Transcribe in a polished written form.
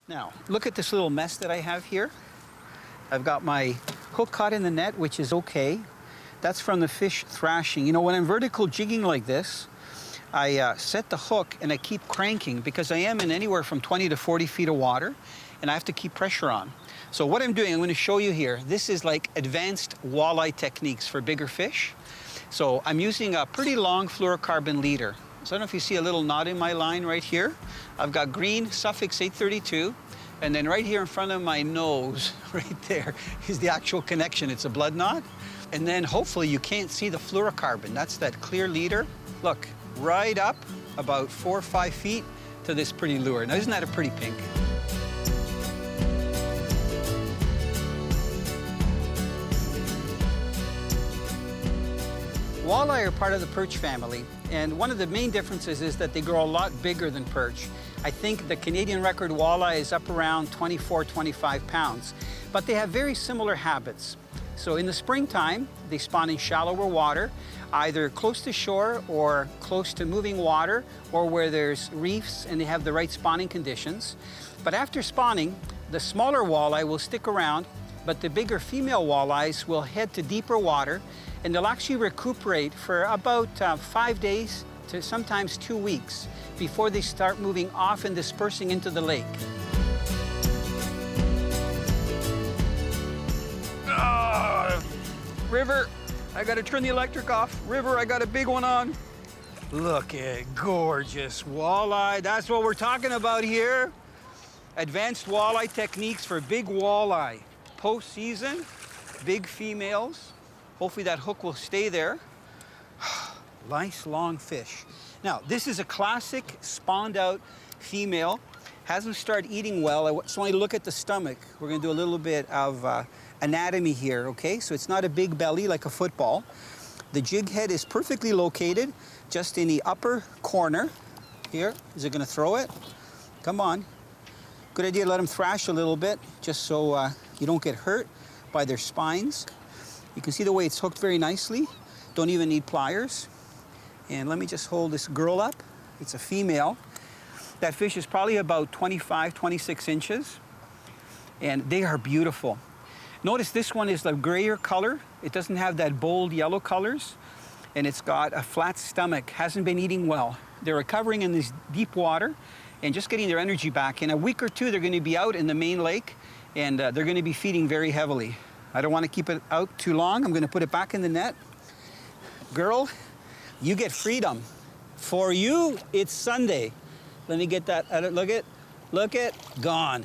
Now, look at this little mess that I have here. I've got my hook caught in the net, which is okay. That's from the fish thrashing. You know, when I'm vertical jigging like this, I set the hook and I keep cranking because I am in anywhere from 20 to 40 feet of water and I have to keep pressure on. So what I'm doing, I'm going to show you here. This is like advanced walleye techniques for bigger fish. So I'm using a pretty long fluorocarbon leader. So I don't know if you see a little knot in my line right here. I've got green suffix 832, and then right here in front of my nose, right there, is the actual connection. It's a blood knot. And then hopefully you can't see the fluorocarbon. That's that clear leader. Look, right up about 4 or 5 feet to this pretty lure. Now, isn't that a pretty pink? Walleye are part of the perch family, and one of the main differences is that they grow a lot bigger than perch. I think the Canadian record walleye is up around 24, 25 pounds, but they have very similar habits. So in the springtime, they spawn in shallower water, either close to shore or close to moving water, or where there's reefs and they have the right spawning conditions. But after spawning, the smaller walleye will stick around, but the bigger female walleyes will head to deeper water, and they'll actually recuperate for about 5 days to sometimes 2 weeks before they start moving off and dispersing into the lake. River, I gotta turn the electric off. River, I got a big one on. Look at gorgeous walleye. That's what we're talking about here. Advanced walleye techniques for big walleye. Post-season, big females. Hopefully that hook will stay there. Nice long fish. Now, this is a classic spawned out female. Hasn't started eating well. I just want you to look at the stomach. We're gonna do a little bit of anatomy here, okay? So it's not a big belly like a football. The jig head is perfectly located just in the upper corner. Here, is it gonna throw it? Come on. Good idea to let them thrash a little bit just so you don't get hurt by their spines. You can see the way it's hooked very nicely. Don't even need pliers. And let me just hold this girl up. It's a female. That fish is probably about 25, 26 inches. And they are beautiful. Notice this one is the grayer color. It doesn't have that bold yellow colors. And it's got a flat stomach, hasn't been eating well. They're recovering in this deep water and just getting their energy back. In a week or two, they're gonna be out in the main lake and they're gonna be feeding very heavily. I don't want to keep it out too long. I'm going to put it back in the net. Girl, you get freedom. For you, it's Sunday. Let me get that. Look it, gone.